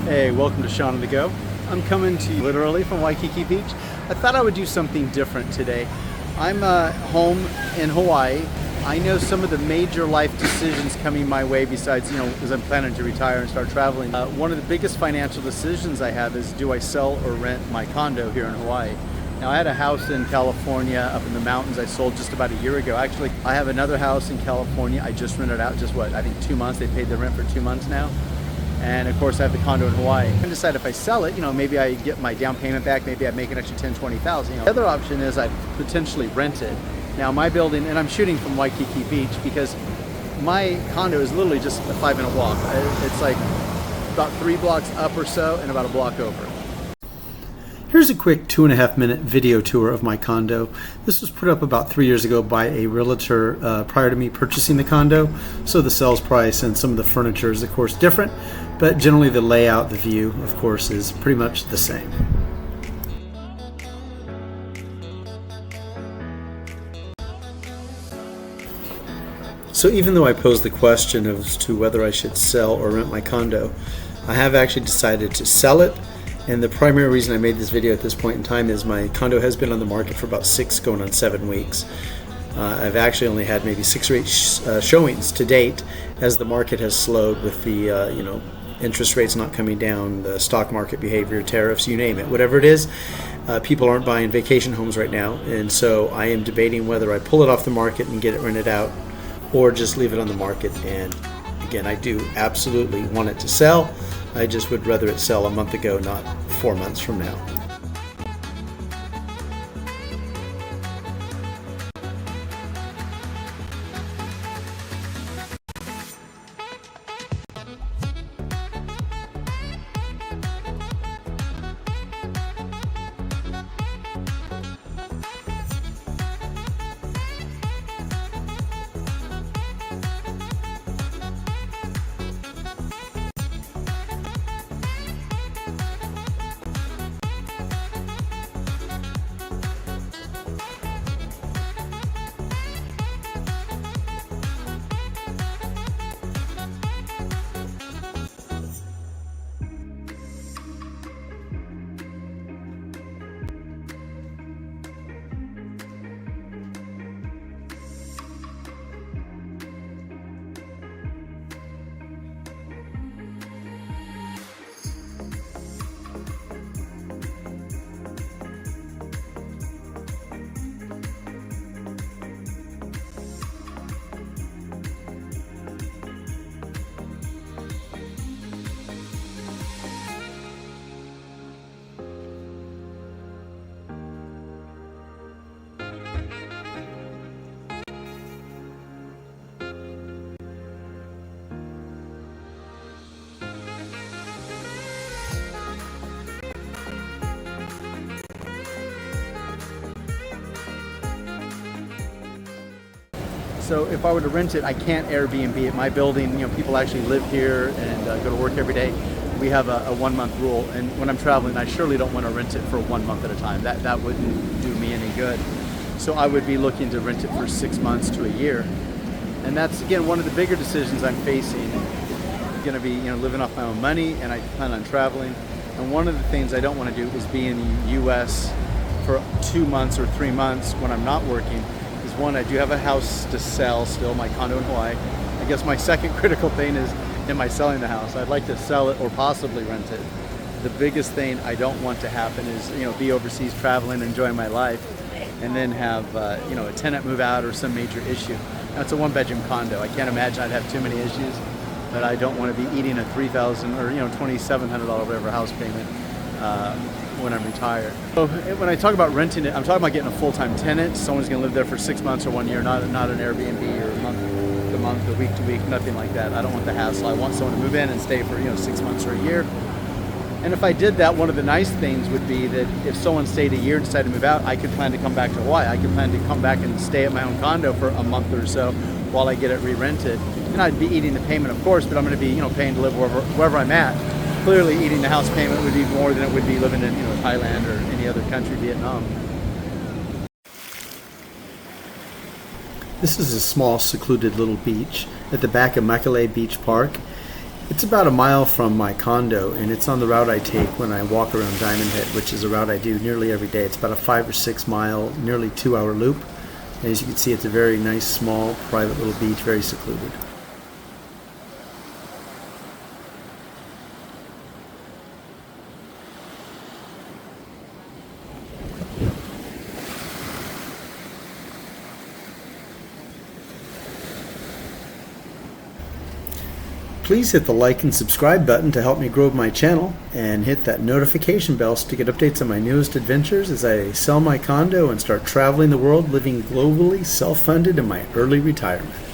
Hey, welcome to Sean on the Go. I'm coming to you literally from Waikiki Beach. I thought I would do something different today. I'm home in Hawaii. I know some of the major life decisions coming my way besides, because I'm planning to retire and start traveling. One of the biggest financial decisions I have is, do I sell or rent my condo here in Hawaii? Now, I had a house in California up in the mountains I sold just about a year ago. Actually, I have another house in California I just rented out I think 2 months. They paid the rent for 2 months now. And of course I have the condo in Hawaii. I can decide if I sell it, maybe I get my down payment back, maybe I make an extra $10,000, $20,000. The other option is I potentially rent it. Now my building, and I'm shooting from Waikiki Beach because my condo is literally just a 5-minute walk. It's like about 3 blocks up or so and about a block over. Here's a quick 2.5-minute video tour of my condo. This was put up about 3 years ago by a realtor prior to me purchasing the condo. So the sales price and some of the furniture is of course different, but generally the layout, the view, of course, is pretty much the same. So even though I posed the question as to whether I should sell or rent my condo, I have actually decided to sell it. And the primary reason I made this video at this point in time is my condo has been on the market for about 6 going on 7 weeks. I've actually only had maybe 6 or 8 showings to date as the market has slowed with the interest rates not coming down, the stock market behavior, tariffs, you name it, whatever it is. People aren't buying vacation homes right now, and so I am debating whether I pull it off the market and get it rented out or just leave it on the market. And again, I do absolutely want it to sell. I just would rather it sell a month ago, not 4 months from now. So if I were to rent it, I can't Airbnb it. My building, people actually live here and go to work every day. We have a 1-month rule, and when I'm traveling, I surely don't want to rent it for 1 month at a time. That wouldn't do me any good. So I would be looking to rent it for 6 months to a year. And that's, again, one of the bigger decisions I'm facing. I'm going to be living off my own money, and I plan on traveling. And one of the things I don't want to do is be in the U.S. for 2 months or 3 months when I'm not working. One, I do have a house to sell still, my condo in Hawaii. I guess my second critical thing is, am I selling the house? I'd like to sell it or possibly rent it. The biggest thing I don't want to happen is, be overseas traveling, enjoying my life, and then have, a tenant move out or some major issue. Now, it's a 1-bedroom condo. I can't imagine I'd have too many issues, but I don't want to be eating a $3,000 or, $2,700 whatever house payment when I'm retired. So when I talk about renting it, I'm talking about getting a full-time tenant. Someone's going to live there for 6 months or 1 year, not an Airbnb or month to month or week to week, nothing like that. I don't want the hassle. I want someone to move in and stay for 6 months or a year. And if I did that, one of the nice things would be that if someone stayed a year and decided to move out, I could plan to come back to Hawaii. I could plan to come back and stay at my own condo for a month or so while I get it re-rented. And I'd be eating the payment, of course, but I'm going to be paying to live wherever I'm at. Clearly, eating the house payment would be more than it would be living in Thailand or any other country, Vietnam. This is a small, secluded little beach at the back of Makale Beach Park. It's about a mile from my condo, and it's on the route I take when I walk around Diamond Head, which is a route I do nearly every day. It's about a 5 or 6 mile, nearly 2 hour loop. And as you can see, it's a very nice, small, private little beach, very secluded. Please hit the like and subscribe button to help me grow my channel, and hit that notification bell to get updates on my newest adventures as I sell my condo and start traveling the world living globally, self-funded in my early retirement.